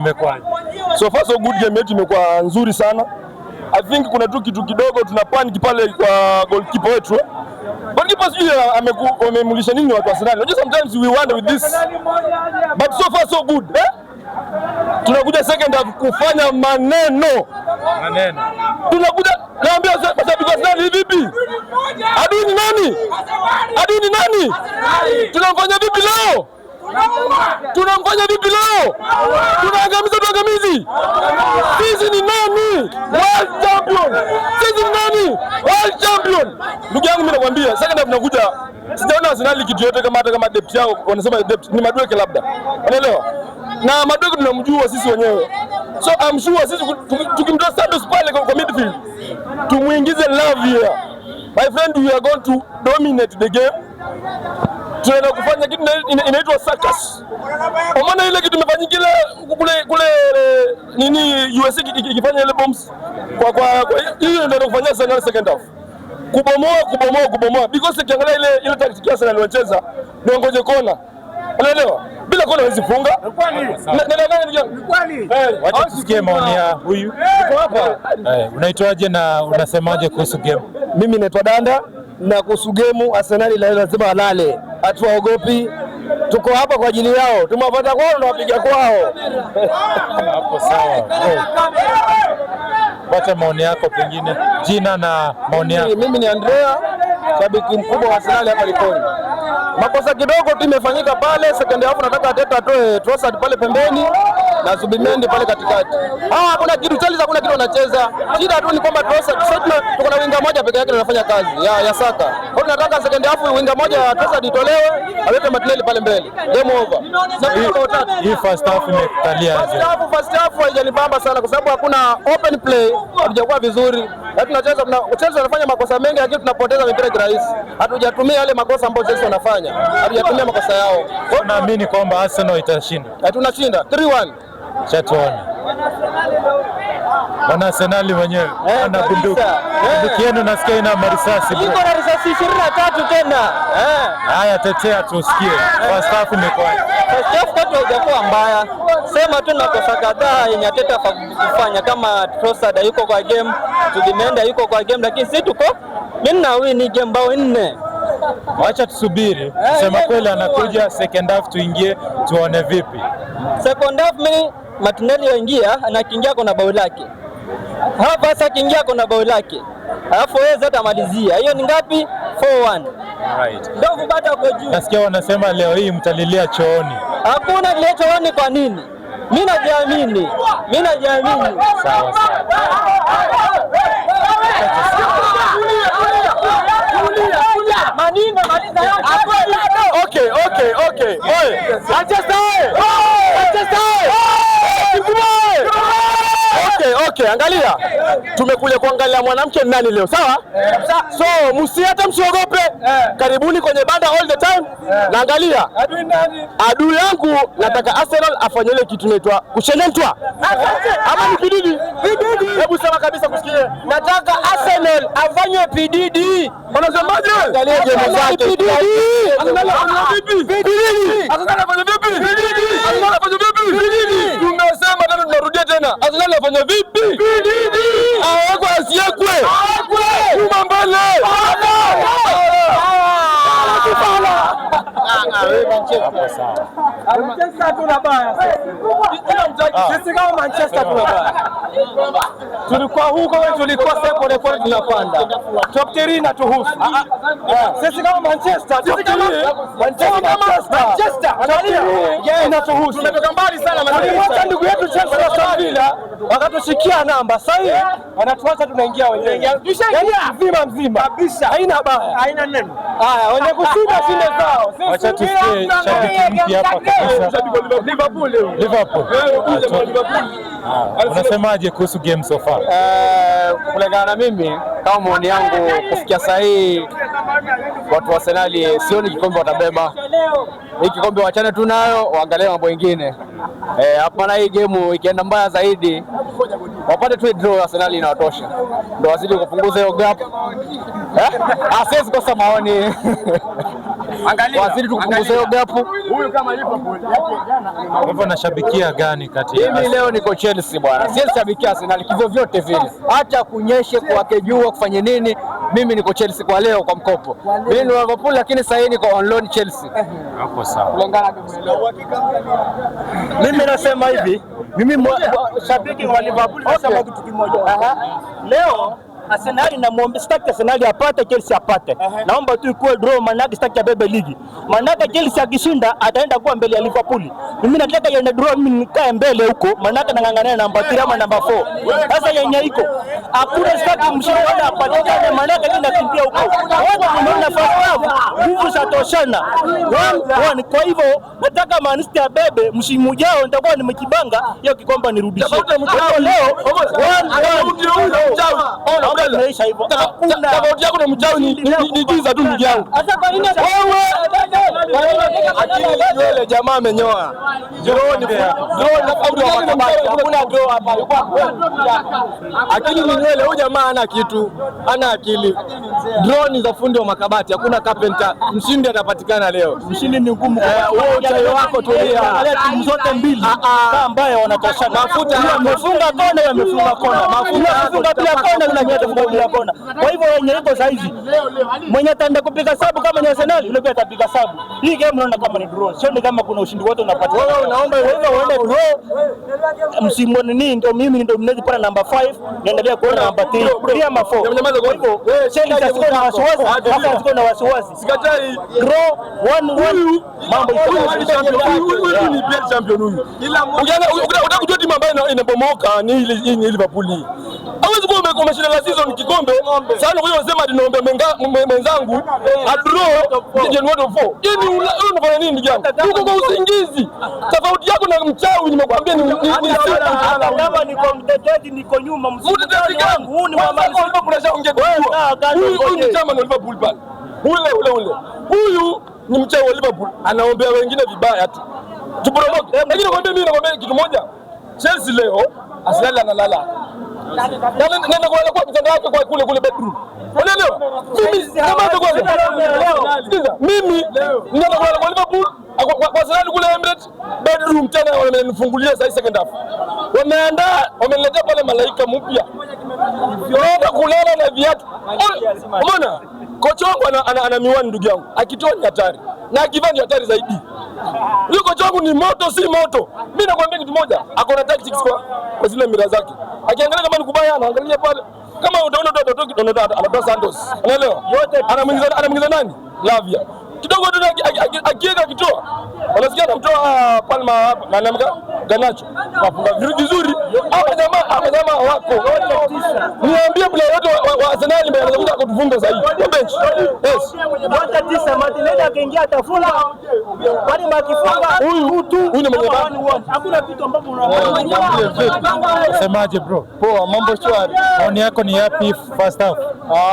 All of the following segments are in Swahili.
Imekwaje? So far so good, game yetu imekuwa nzuri sana. I think kuna tu kitu kidogo tuna panic pale kwa goalkeeper wetu. Goalkeeper sijui amemulisha nini watu wa Arsenal. Unajua sometimes we wonder with this. But so far so good. Tunakuja second half kufanya maneno. Tunakuja naambia mashabiki wa Arsenal vipi? Adui ni nani? Adui ni nani? Tunamfanya vipi leo? Tunamfanya vipi leo? Tunaangamiza tuangamizi. Sisi ni nani? World champion. Sisi ni nani? World champion. Ndugu yangu mimi nakwambia, second half tunakuja. Sijaona Arsenal kitu yote kama hata kama depth yao wanasema depth ni Madueke labda. Unaelewa? Na Madueke tunamjua sisi wenyewe. So I'm sure sisi tukimtoa Santos pale kwa midfield tumuingize love here. My friend, we are going to dominate the game. Tunaenda kufanya kitu inaitwa circus. Umeona ile kitu imefanyika kule nini USA ikifanya ile bombs kwa hiyo ndio kufanya Arsenal second half. Kubomoa because kiangalia ile tactic ya Arsenal wanacheza ni ngoje kona. Unaelewa? Bila kona hawezi funga. Ni kweli. Wacha tusikie maoni ya huyu. Tuko hapa. Unaitwaje na unasemaje kuhusu game? Mimi naitwa Danda na kuhusu game Arsenal lazima walale. Hatuwaogopi. Tuko hapa kwa ajili yao. Tumewapata kwao na wapiga kwao. Hapo sawa. Wacha maoni yako pengine. Jina na maoni yako. Mimi ni Andrea, shabiki mkubwa wa Arsenal hapa Likoni. Makosa kidogo tu imefanyika pale second half, nataka Ateta atoe Trossard pale pembeni na Zubimendi pale katikati. Hakuna kitu Chelsea, hakuna kitu wanacheza. Shida tu ni kwamba Trossard tuko na winga moja peke yake anafanya kazi ya Saka. Kwa hiyo tunataka second half winga moja ya Trossard itolewe, alete Martinelli pale mbele. Game over. Hii first half imekalia aje? First half haijanibamba sana kwa sababu hakuna open play, hatujakuwa vizuri. Na tunacheza Chelsea wanafanya makosa mengi lakini tunapoteza mipira kirahisi. Hatujatumia yale makosa ambayo Chelsea wanafanya. Hatujatumia makosa yao. Naamini kwamba Arsenal itashinda. Tunashinda 3-1. Chatuone. Wana Arsenal wenyewe wana bunduki. Bunduki yenu nasikia ina marisasi. Iko na risasi 23 tena. Haya, tetea tusikie. First half imekuwa. First half kwetu haijakuwa mbaya. Sema tu makosa kadhaa yenye Ateta kufanya kama Trossard yuko kwa game, Zubimendi yuko kwa game, lakini sisi tuko mimi na win game bao 4. Wacha tusubiri. Sema kweli anakuja second half tuingie tuone vipi. Second half mimi Martinelli yaingia anakiingia kuna bao lake. Hapa sasa akiingia kuna bao lake. Alafu yeye zata malizia. Hiyo ni ngapi? 4-1. Right. Ndio bado uko juu. Nasikia wanasema leo hii mtalilia chooni. Hakuna kile chooni kwa nini? Mimi najiamini. Sawa. Okay. Manchester. Okay, angalia. Tumekuja kuangalia mwanamke nani leo, sawa? So, msiate msiogope. Karibuni kwenye banda all the time. Na angalia. Adui nani? Adui yangu nataka Arsenal afanye ile kitu inaitwa kushenentwa. Ama ni PDD? PDD. Hebu sema kabisa kusikie. Nataka Arsenal afanye PDD. Unasemaje? Angalia game zake. PDD. Arsenal afanye vipi? PDD. Arsenal afanye vipi? PDD. Arsenal afanye vipi? PDD. Tunasema tena tunarudia tena. Arsenal afanye vipi? PDD. Awekwe asiekwe. Kuma mbele. Manchester tunabaya. Sisi kama Manchester tunabaya. Tulikuwa huko wewe, tulikuwa pole tunapanda. Top 3 na tuhusu. Sisi kama Manchester, Manchester. Yeye inatuhusu. Tumetoka mbali sana Manchester. Ndugu yetu Chelsea na Sevilla wakatushikia namba. Sasa hivi wanatuacha tunaingia wenyewe. Tushaingia mzima kabisa. Haina baya. Haina neno. Haya, wenye kushinda shinde zao. Wacha tusikie shabiki mpya hapa kabisa. Liverpool. Unasemaje kuhusu game so far? Kulingana na mimi kama maoni yangu kufikia saa hii watu wa Arsenal sioni kikombe watabeba. Hii kikombe wachane tu nayo, waangalie mambo mengine. Hapa na hii game ikienda mbaya zaidi wapate tu draw, Arsenal inawatosha. Ndio wazidi kupunguza hiyo gap. Asiwezi kosa maoni. wazidi tukupunguza hiyo gapu. Kwa hivyo nashabikia gani kati ya mimi leo niko Chelsea bwana, siwezi shabikia Arsenal kivyo vyote vile, hata kunyeshe kuwake jua kufanye nini, mimi niko Chelsea kwa leo kwa mkopo. Mimi ni Liverpool lakini sasa niko on loan Chelsea. Hapo sawa. Mimi nasema hivi, mimi shabiki wa Liverpool nasema kitu kimoja. Leo Arsenal namuombe, sitaki Arsenal apate, Chelsea apate. Naomba tu ikuwe draw, manake sitaki abebe ligi. Manake Chelsea akishinda ataenda kuwa mbele ya Liverpool. Mimi nataka yende draw, mimi nikae mbele huko, manake nangangania namba 3 ama namba 4. Sasa yenye iko hakuna, sitaki mshindi wala apatikane, manake mimi nakimbia huko. Wote tumeona first nguvu zatoshana. Kwa hivyo nataka Man City abebe, msimu ujao nitakuwa nimekibanga hiyo kikombe nirudishie. Leo tofauti yako na mchawi ni giza tu ndugu yangu. Yule jamaa amenyoa. Akili ni nywele, huyu jamaa hana kitu, hana akili. Drone za fundi wa makabati, hakuna carpenter. Mshindi atapatikana leo. Mshindi ni ngumu. Wewe uchawi wako tulia. Timu zote mbili ambayo wanatoshana. Mafuta amefunga kona, yamefunga kona. Mafuta amefunga bila kona, na nyata funga bila kona. Kwa hivyo yenye iko saizi, mwenye ataenda kupiga sabu kama ni Arsenal, yule pia atapiga sabu. Hii game naona kama ni draw. Sio ni kama kuna ushindi wote unapatikana. Wewe unaomba uende draw. Msimu nini ndio mimi ndio mnaweza pata namba 5, niendelea kuona namba 3 ama 4. Kwa hivyo Chelsea siko na wasiwasi, hata siko na wasiwasi. Sikatai Draw 1-1 mambo iko huyu ni pia champion huyu. Unataka kujua timu ambayo inabomoka ni Liverpool hii. Hawezi kuwa umeshinda la season kikombe. Sana kwa hiyo unasema niombe mwenzangu a draw January 4. Hii unafanya nini ndugu yangu? Uko kwa usingizi. Tofauti yako na mchawi nimekwambia ni kama niko mtetezi niko nyuma mtetezi wangu. Huu ni mama Liverpool kuna shaongea. Huyu ni chama na Liverpool pale. Ule. Huyu ni mchawi wa Liverpool. Anaombea wengine vibaya tu. Tupromote. Lakini nakwambia kitu moja. Chelsea leo Arsenal analala. Nenda kulala kwa mtandao wake kwa kule bedroom. Unaelewa? Mimi nenda kulala kwa Liverpool kwa Arsenal kule Emirates bedroom tena wamenifungulia sasa second half. Wameniletea pale malaika mpya. Nenda kulala na viatu. Umeona? Kocha wangu ana miwani ndugu yangu. Akitoa ni hatari. Na akivaa ni hatari zaidi. Huyo kocha wangu ni moto si moto. Mimi nakwambia kitu moja, ako na tactics kwa zile mira zake. Akiangalia kama ni kubaya anaangalia pale. Kama utaona anatoa Santos. Unaelewa? Anamwingiza nani? Lavia. Kidogo tu akiweka kitoa. Unasikia anamtoa Palma hapa na anamka Garnacho. Wafunga vizuri. Ama jamaa wako. Niambie player wote wa Arsenal ndio wanakuja kutufunga sasa hivi. Kwa bench. Yes. Wote 9 Martinelli akaingia atafunga. Kwani makifunga huyu ni mwenye bani. Hakuna kitu ambapo Semaje bro? Poa, mambo shwari. Maoni yako ni yapi first half?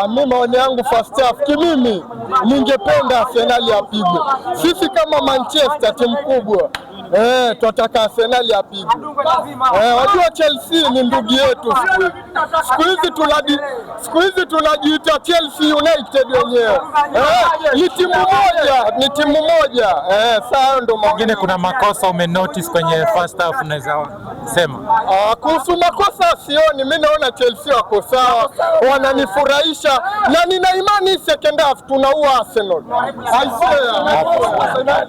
Mimi maoni yangu first half kimimi ningependa Arsenal apigwe. Sisi kama Manchester timu kubwa tunataka Arsenal apigwe. Wajua Chelsea ni ndugu yetu siku hizi tunajiita Chelsea United wenyewe. Ni timu moja. Sawa ndo mwingine kuna makosa umenotice kwenye first half unaweza sema? Kuhusu makosa sioni, mimi naona Chelsea wako sawa, wananifurahisha na nina imani second half tunaua Arsenal. I swear.